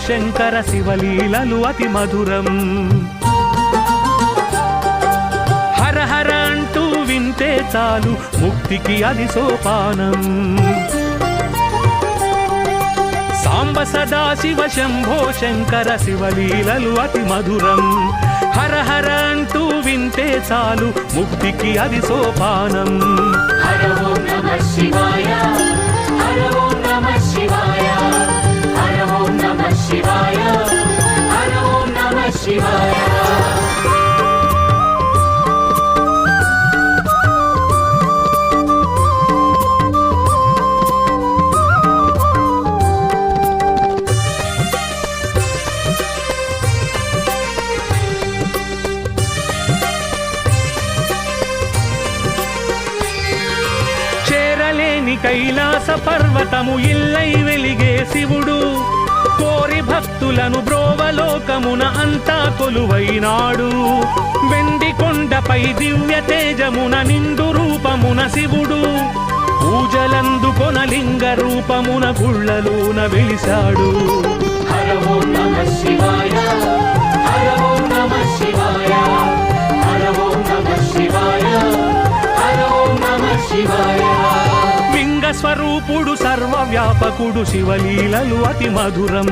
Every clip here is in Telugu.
శంకర శివలీలలు అతి మధురం. హర హర అంటూ వింటే చాలు ముక్తికి అది సోపానం. సాంబ సదా శివ శంభో శంకర శివలీలలు అతి మధురం. హర హర అంటూ వింటే చాలు ముక్తికి అది సోపానం. హర ఓం నమః శివాయ, హర ఓం నమః శివాయ, హర ఓం నమః శివాయ, హర ఓం నమః శివాయ. కైలాస పర్వతము ఇల్లై వెలిగే శివుడు, కోరి భక్తులను బ్రోవలోకమున అంతా కొలువైనాడు. వెండి కొండపై దివ్య తేజమున నిండు రూపమున శివుడు, పూజలందుకొన లింగ రూపమున గుళ్ళలోన వెలిశాడు. హర ఓం నమః శివాయ, హర ఓం నమః శివాయ, హర ఓం నమః శివాయ, హర ఓం నమః శివాయ. స్వరూపుడు సర్వవ్యాపకుడు శివలీలలు అతి మధురం.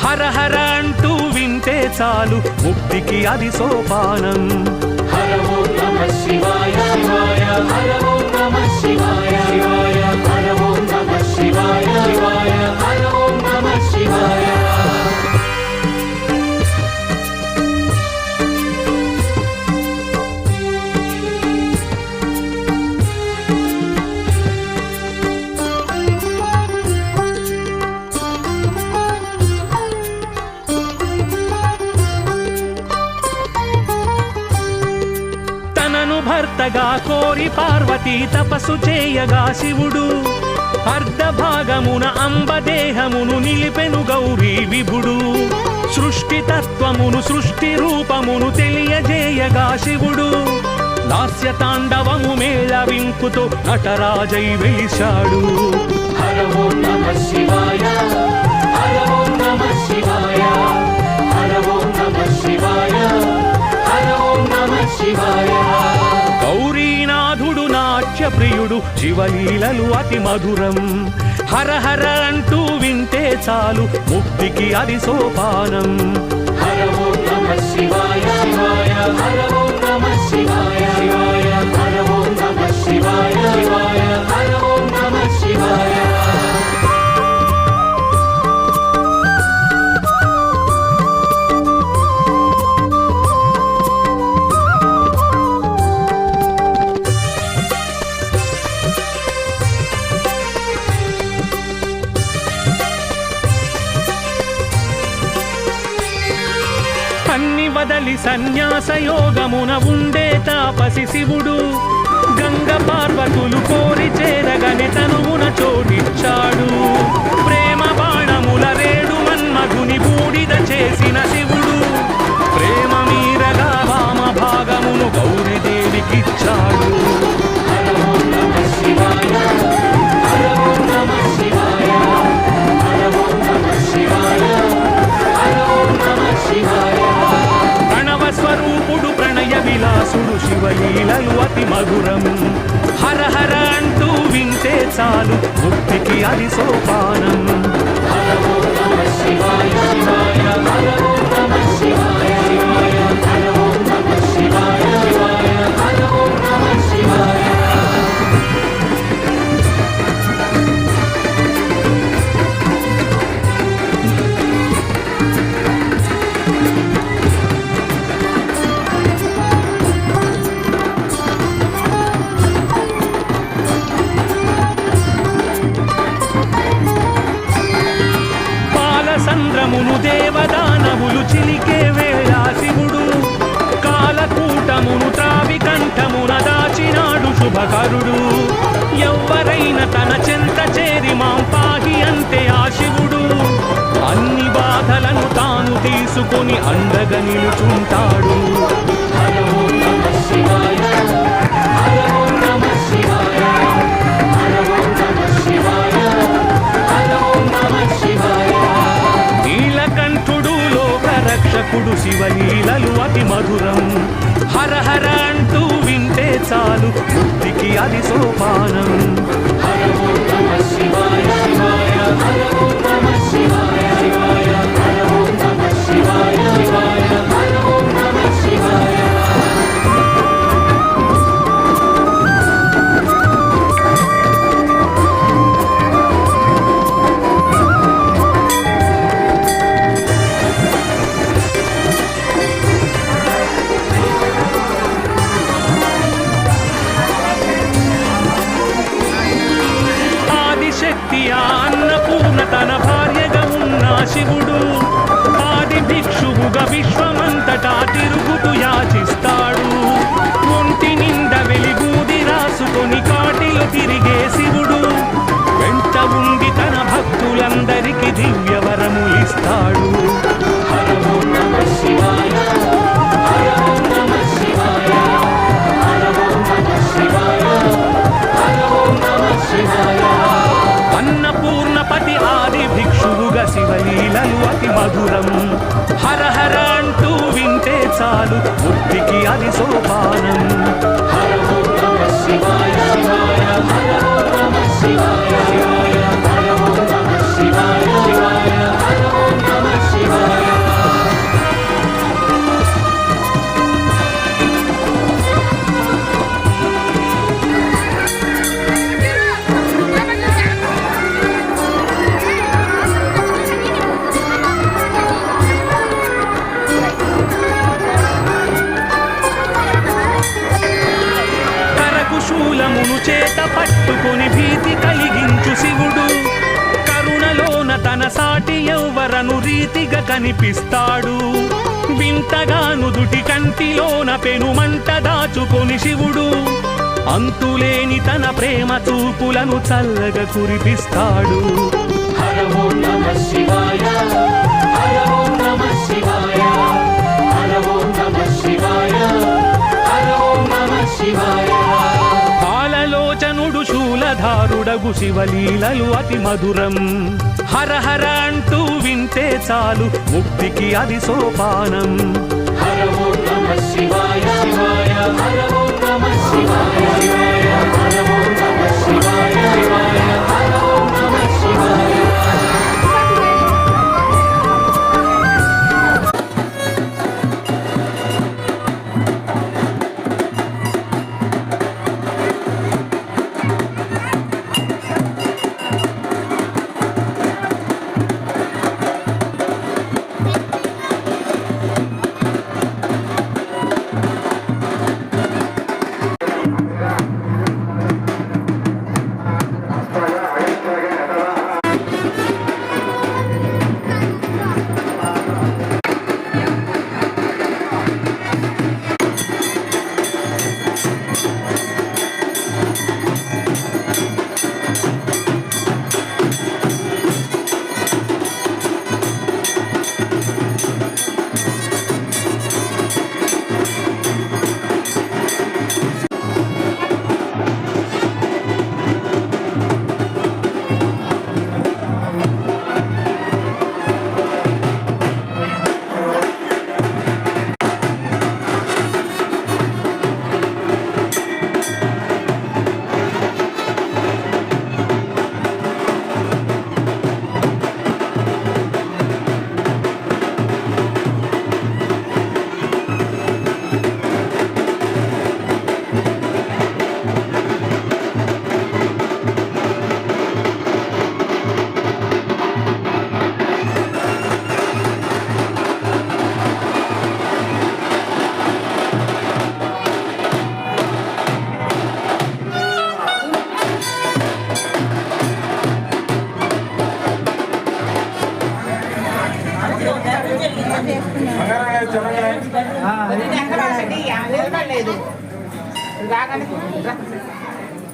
హర హర అంటూ వింటే చాలు ముక్తికి అది సోపానం. హర ఓం నమః శివాయ, శివాయ, హర ఓం నమః శివాయ, శివాయ, హర ఓం నమః శివాయ, శివాయ, హర ఓం నమః శివాయ. భర్తగా కోరి పార్వతీ తపస్సు చేయగా శివుడు, అర్ధభాగమున అంబదేహమును నిలిపెను గౌరీ విభుడు. సృష్టి తత్వమును సృష్టి రూపమును తెలియజేయగా శివుడు, లాస్య తాండవము మేళవింపుతో నటరాజై వెలిశాడు. హర ఓం నమః శివాయ, హర ఓం నమః శివాయ, హర ఓం నమః శివాయ, హర ఓం నమః శివాయ. గౌరీనాథుడు నాట్య ప్రియుడు శివలీలలు అతి మధురం. హర హర అంటూ వింటే చాలు ముక్తికి అది సోపానం. హర ఓం నమః శివాయ, శివాయ, హర ఓం నమః శివాయ, శివాయ, హర ఓం నమః శివాయ, శివాయ, హర ఓం నమః శివాయ. అన్ని వదలి సన్యాస యోగమున ఉండే తాపసి శివుడు, గంగ పార్వతులు కోరి చేరగని తనువున చోటిచ్చాడు. ప్రేమ బాణముల రేడు మన్మధుని బూడిద చేసిన శివుడు, ప్రేమ మీరగా వామ భాగమును గౌరీదేవికిచ్చాడు. హర ఓం నమః శివాయ, హర ఓం నమః శివాయ, హర ఓం నమః శివాయ, హర ఓం నమః శివాయ. స్వరూపుడు ప్రణయ విలాసుడు శివలీలలు అతి మధురం. హర హర అంటూ వింటే చాలు ముక్తికి అది సోపానం. హర ఓం నమః శివాయ, శివాయ, హర ఓం నమః శివాయ, శివాయ, హర ఓం నమః శివాయ, శివాయ, హర ఓం నమః శివాయ. సంద్రమును దేవదానవులు చిలికే వేళ శివుడు, కాలకూటమును త్రావి కంఠమున దాచినాడు శుభకరుడు. ఎవ్వరైనా తన చెంత చేరి మాం పాహి అంటే ఆ శివుడు, అన్ని బాధలను తాను తీసుకొని అండగా నిలుచుంటాడు. హర ఓం నమః శివాయ, హర ఓం నమః శివాయ, హర ఓం నమః శివాయ, హర ఓం నమః శివాయ. నీలకంఠ అప్పుడు శివలీలలు అతి మధురం. హర హర అంటూ వింటే చాలు ముక్తికి అది సోపానం. హర ఓం నమః శివాయ శివాయ హర ఓం నమః శివాయ శివాయ హర ఓం నమః శివాయ శివాయ హర ఓం నమః శివాయ. శక్తి అన్నపూర్ణ తన భార్యగా ఉన్న శివుడు ఆది భిక్షువుగా విశ్వమంతటా తిరుగుతూ యాచిస్తాడు. ఒంటి నిండా వెలిగూది రాసుకొని కాటిలో తిరిగే శివుడు వెంట ఉండి తన భక్తులందరికీ దివ్య వరములిస్తాడు. హర ఓం నమః శివాయ హర ఓం నమః శివాయ హర ఓం నమః శివాయ హర ఓం నమః శివాయ. అన్నపూర్ణపతి ఆది భిక్షువుగా శివలీలలు అతి మధురం. హర హర అంటూ వింటే చాలు ముక్తికి అది సోపానం. హర ఓం నమః శివాయ శివాయ హర ఓం నమః శివాయ శివాయ హర ఓం నమః శివాయ శివాయ హర ఓం నమః శివాయ. శూలమును చేత పట్టుకొని భీతి కలిగించు శివుడు కరుణలోన తన సాటి ఎవ్వరను రీతిగా కనిపిస్తాడు. వింతగాను దుటి కంటిలోన పెనుమంట దాచుకొని శివుడు అంతులేని తన ప్రేమ చూపులను చల్లగా కురిపిస్తాడు. హర ఓం నమః శివాయ హర ఓం నమః శివాయ హర ఓం నమః శివాయ హర ఓం నమః శివాయ. పాలలోచనుడు శూలధారుడగు శివలీలలు అతి మధురం. హర హర అంటూ వింటే చాలు ముక్తికి అది సోపానం. హర ఓం నమః శివాయ శివాయ హర ఓం నమః శివాయ శివాయ హర ఓం నమః శివాయ శివాయ హర ఓం నమః శివాయ.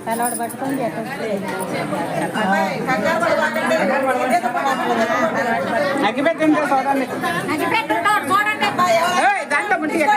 తలవాడు పట్టుకొని అగ్గిపెట్టుంటే చూడండి దాంట్లో ముందుగా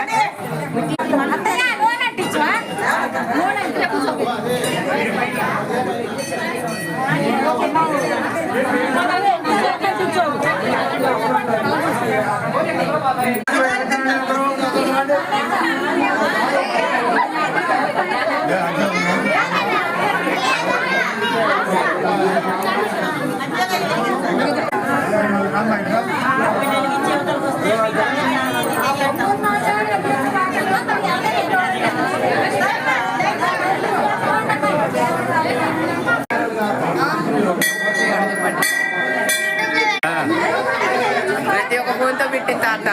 ప్రతి ఒక్క ఫోన్తో పెట్టి తాత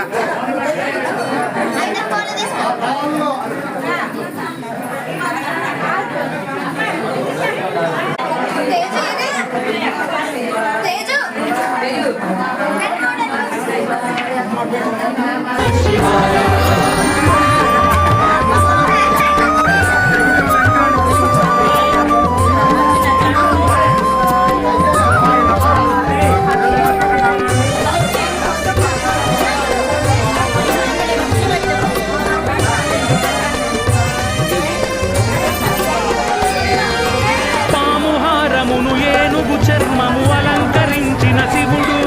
పాముహారమును ఏనుగు చర్మము అలంకరించిన శివుడు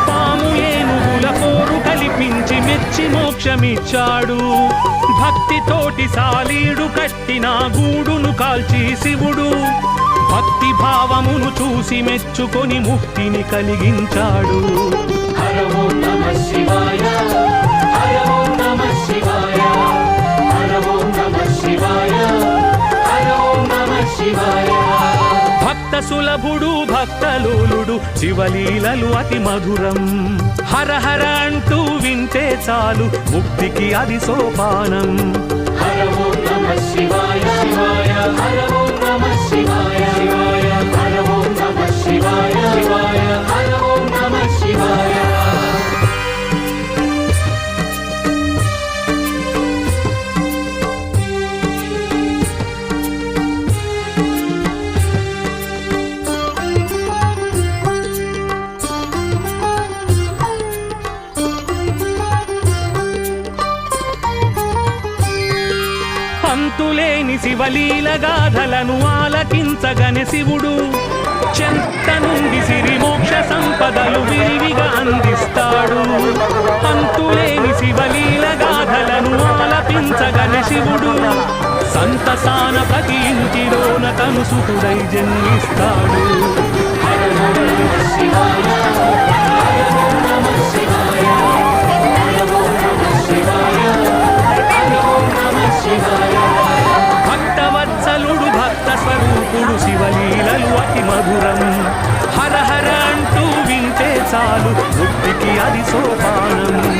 పాము ఏనుగుల పోరు కల్పించి మెచ్చి మోక్షమిచ్చాడు భక్తితోటి సాలీడు కట్టిన గూడును కాల్చి శివుడు భక్తి భావమును చూసి మెచ్చుకొని ముక్తిని కలిగించాడు. హర ఓం నమః శివాయ హర ఓం నమః శివాయ హర ఓం నమః శివాయ హర ఓం నమః శివాయ. భక్త సులభుడు భక్తలోలుడు శివలీలలు అతి మధురం హర హర అంటూ వింటే చాలు ముక్తికి అది సోపానం. హర ఓం నమః శివాయ శివాయ హర ఓం నమః శివాయ శివాయ హర ఓం నమః శివాయ శివాయ హర ఓం నమః శివాయ. అంతులేని శివలీల గాథలను ఆలకించగనే శివుడు చెంత నుండి సిరి మోక్ష సంపదలు విరివిగా అందిస్తాడు. అంతులేని శివలీల గాథలను ఆలపించగనే శివుడు సంతసాన ప్రతి ఇంటిలోన తను సుతుడై జన్మిస్తాడు. హర ఓం నమః శివాయ హర ఓం నమః శివాయ హర ఓం నమః శివాయ హర ఓం నమః శివాయ. భక్తవత్సలుడు భక్త స్వరూపుడు శివలీలలు అతి మధురం హర హర అంటూ వింటే చాలు ముక్తికి అది సోపానం.